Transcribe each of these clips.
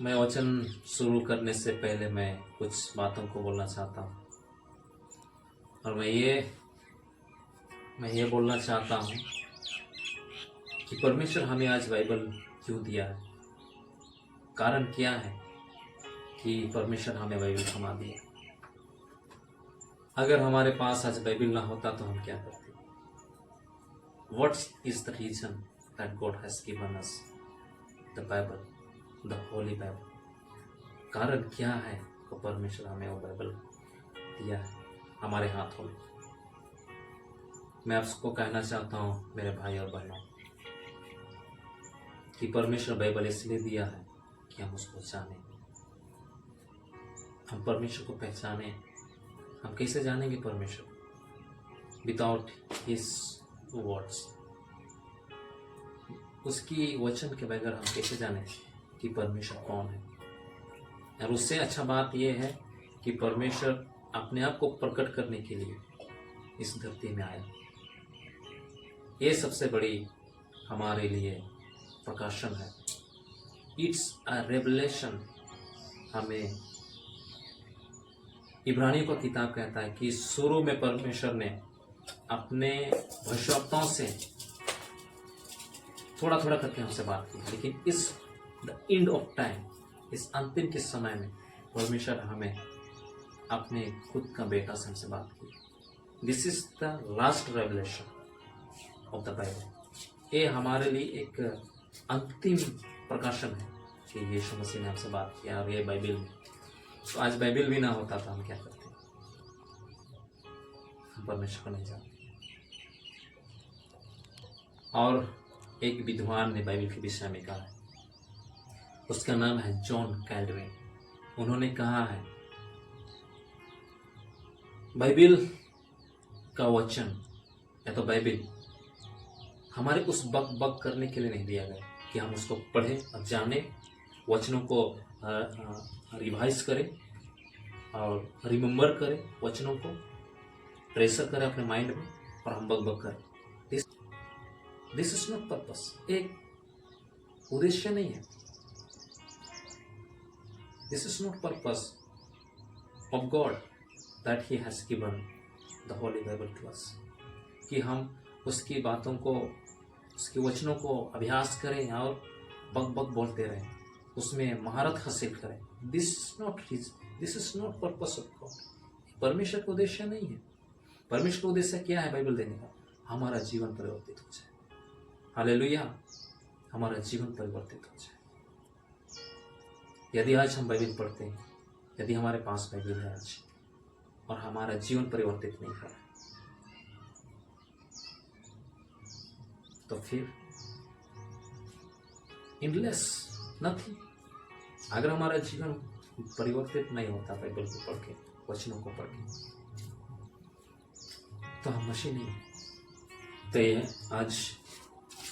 मैं वचन शुरू करने से पहले मैं कुछ बातों को बोलना चाहता हूँ। और मैं ये बोलना चाहता हूँ कि परमेश्वर हमें आज बाइबल क्यों दिया है। कारण क्या है कि परमेश्वर हमें बाइबल थमा दिया। अगर हमारे पास आज बाइबल ना होता तो हम क्या करते। What is the reason that God has given us the Bible, the Holy Bible? कारण क्या है कि परमेश्वर हमें वो बाइबल दिया है हमारे हाथों में। मैं आपको कहना चाहता हूँ मेरे भाई और बहनों कि परमेश्वर बाइबल इसलिए दिया है कि हम उसको जानें, हम परमेश्वर को पहचानें। हम कैसे जानेंगे परमेश्वर? विदाउट हिज वर्ड्स, उसकी वचन के बगैर हम कैसे जानें कि परमेश्वर कौन है। और उससे अच्छा बात यह है कि परमेश्वर अपने आप को प्रकट करने के लिए इस धरती में आया। ये सबसे बड़ी हमारे लिए प्रकाशन है। It's a revelation. हमें इब्रानियों का किताब कहता है कि शुरू में परमेश्वर ने अपने भविष्यवक्ताओं से थोड़ा थोड़ा करके हमसे बात की, लेकिन इस द एंड ऑफ टाइम, इस अंतिम के समय में परमेश्वर हमें अपने खुद का बेटा से हमसे बात की। This is the last revelation of the Bible. ये हमारे लिए एक अंतिम प्रकाशन है कि यीशु मसीह ने हमसे बात किया। और ये बाइबल में, तो आज बाइबल भी ना होता तो हम क्या करते? हम परमेश्वर को नहीं जानते। और एक विद्वान ने बाइबल के विषय में कहा है, उसका नाम है जॉन कैल्विन। उन्होंने कहा है बाइबल का वचन या तो बाइबल हमारे उस बक बक करने के लिए नहीं दिया गया कि हम उसको पढ़ें और जाने, वचनों को रिवाइज करें और रिमेम्बर करें, वचनों को ट्रेसर करें अपने माइंड में और हम बक बक करें। This is not purpose. एक उद्देश्य नहीं है। This is not purpose of God that he has given the holy Bible to us, कि हम उसकी बातों को, उसके वचनों को अभ्यास करें और बक बक बोलते रहें, उसमें महारत हासिल करें। This is not purpose of God. परमेश्वर का उद्देश्य नहीं है। परमेश्वर का उद्देश्य क्या है बाइबल देने का? हमारा जीवन परिवर्तित हो जाए। हालेलुया, हमारा जीवन परिवर्तित हो जाए। यदि आज हम बाइबल पढ़ते हैं, यदि हमारे पास बाइबल है आज और हमारा जीवन परिवर्तित नहीं हो रहा, तो फिर इनलेस नथिंग। अगर हमारा जीवन परिवर्तित नहीं होता बाइबल को पढ़ के, वचनों को पढ़ के, तो हम मसीह नहीं। तो ये आज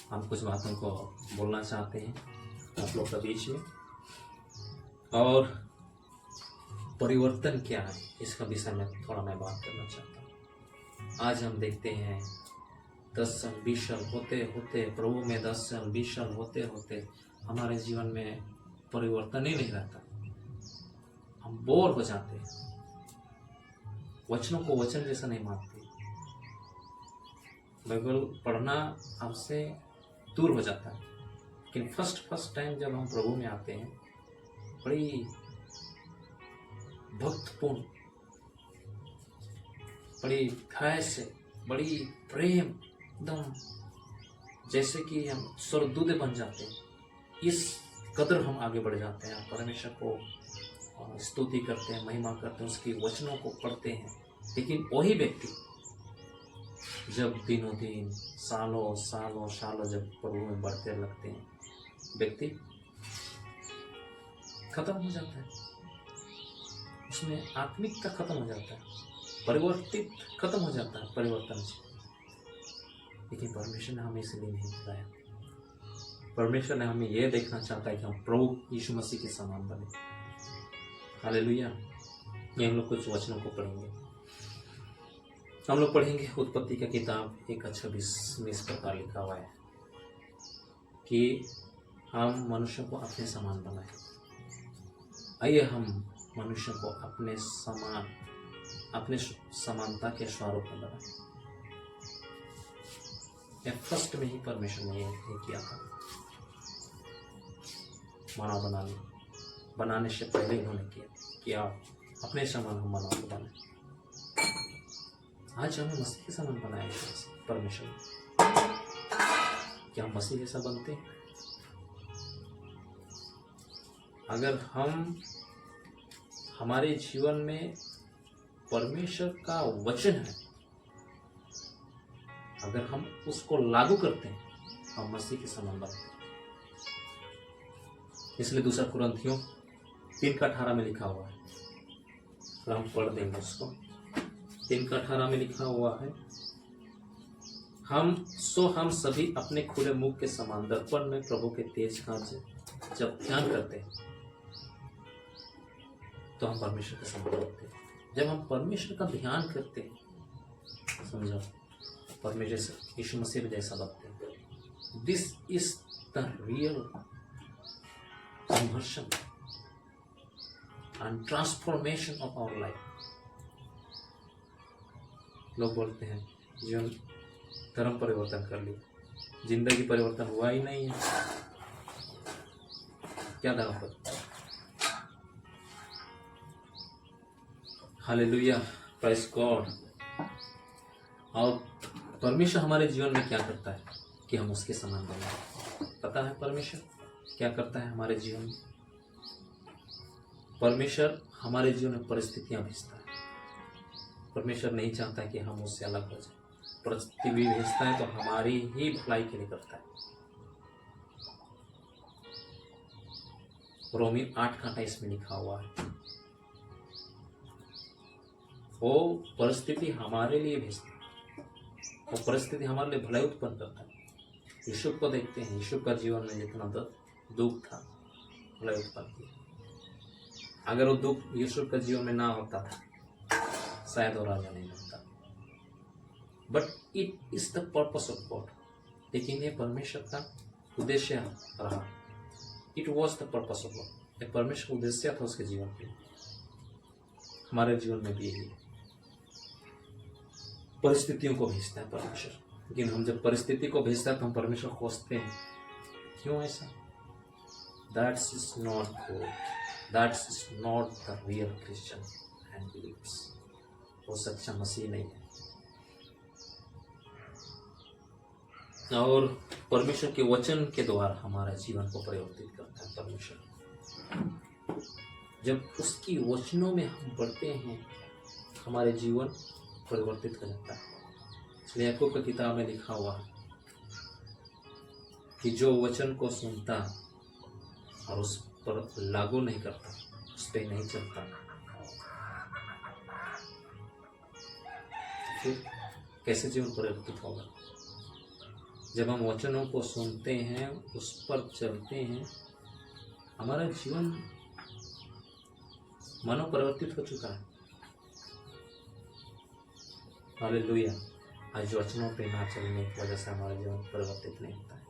हम कुछ बातों को बोलना चाहते हैं आप लोग के बीच में। और परिवर्तन क्या है इसका विषय में थोड़ा मैं बात करना चाहता हूँ। आज हम देखते हैं 10 साल 20 साल होते होते, प्रभु में 10 साल 20 साल होते होते हमारे जीवन में परिवर्तन ही नहीं रहता। हम बोर हो जाते हैं, वचनों को वचन जैसा नहीं मानते, बाइबल पढ़ना हमसे दूर हो जाता है। लेकिन फर्स्ट टाइम जब हम प्रभु में आते हैं, बड़ी भक्तपूर्ण, बड़ी भय से, बड़ी प्रेम, एकदम जैसे कि हम स्वर्गदूत बन जाते हैं। इस कदर हम आगे बढ़ जाते हैं, परमेश्वर को स्तुति करते हैं, महिमा करते हैं, उसकी वचनों को पढ़ते हैं। लेकिन वही व्यक्ति जब दिनों दिन, सालों सालों सालों जब प्रभु में बढ़ते लगते हैं, व्यक्ति खत्म हो जाता है, उसमें आत्मिकता खत्म हो जाता है, परिवर्तित खत्म हो जाता है परिवर्तन से। लेकिन परमेश्वर ने हमें इसलिए नहीं बताया। परमेश्वर ने हमें यह देखना चाहता है कि हम प्रभु यीशु मसीह के समान बने। हालेलुया। ये हम लोग कुछ वचनों को पढ़ेंगे। हम लोग पढ़ेंगे उत्पत्ति का किताब 1:26 में इस प्रकार लिखा हुआ है कि हम मनुष्य को अपने समान बनाए। आइए हम मनुष्य को अपने समानता के स्वरूप में बनाएं। ये फर्स्ट में ही परमेश्वर ने ये किया था, मानव बनाने से पहले इन्होंने किया कि आप अपने समान हम मानव को बने। आज हमें मसीह के समान बनाया गया परमेश्वर ने। क्या हम मसीह जैसा बनते हैं? अगर हमारे जीवन में परमेश्वर का वचन है, अगर हम उसको लागू करते हैं, हम मसीह के समान बनते हैं। इसलिए 2 कुरिन्थियों 3:18 में लिखा हुआ है, और हम पढ़ देंगे उसको। 3:18 में लिखा हुआ है, हम सभी अपने खुले मुख के समान दर्पण में प्रभु के तेज का जब ध्यान करते हैं तो हम परमेश्वर के समान बनते हैं। जब हम परमेश्वर का ध्यान करते हैं, समझो, परमेश्वर यीशु मसीह जैसा बनते हैं। This is the real conversion and transformation of our life. लोग बोलते हैं जीवन धर्म परिवर्तन कर लिया, जिंदगी परिवर्तन हुआ ही नहीं है। क्या धर्म परिवर्तन? Hallelujah, praise God. और परमेश्वर हमारे जीवन में क्या करता है कि हम उसके समान बने? पता है परमेश्वर क्या करता है हमारे जीवन में? परमेश्वर हमारे जीवन में परिस्थितियां भेजता है। परमेश्वर नहीं चाहता कि हम उससे अलग हो जाए। परिस्थिति भी भेजता है तो हमारी ही भलाई के लिए करता है। रोमी 8:28 में लिखा हुआ है, वो परिस्थिति हमारे लिए भेजता है, वो परिस्थिति हमारे लिए भलाई उत्पन्न करता है। यीशु को देखते हैं, यीशु का जीवन में जितना दुख था, भलाई उत्पन्न किया। अगर वो दुख यीशु का जीवन में ना होता था, शायद वो राजा नहीं बनता। But it is the purpose of God. लेकिन ये परमेश्वर का उद्देश्य रहा। It was the purpose of God. ये परमेश्वर का उद्देश्य था उसके जीवन के। हमारे जीवन में भी यही परिस्थितियों को भेजता है परमेश्वर। लेकिन हम जब परिस्थिति को भेजता है तो हम परमेश्वर खोजते हैं। क्यों ऐसा? That's is not God. That's is not the real Christian and believers. वो सच्चा मसीह नहीं है। और परमेश्वर के वचन के द्वारा हमारा जीवन को परिवर्तित करता है परमेश्वर। जब उसकी वचनों में हम बढ़ते हैं, हमारे जीवन परिवर्तित हो जाता है। इसलिए याकूब की किताब में लिखा हुआ है कि जो वचन को सुनता और उस पर लागू नहीं करता, उस पर नहीं चलता, फिर कैसे जीवन परिवर्तित होगा? जब हम वचनों को सुनते हैं, उस पर चलते हैं, हमारा जीवन मानो परिवर्तित हो चुका है। हालेलुया। आज वचनों पे ना चलने की वजह से हमारा जीवन परिवर्तित नहीं होता है।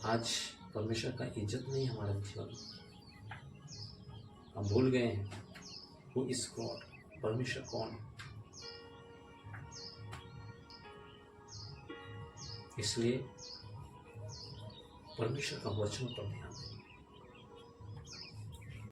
आज परमेश्वर का इज्जत नहीं हमारे जीवन में। हम भूल गए हैं हु इज गॉड, परमेश्वर कौन है। इसलिए परमेश्वर का वचनों पर ध्यान दें।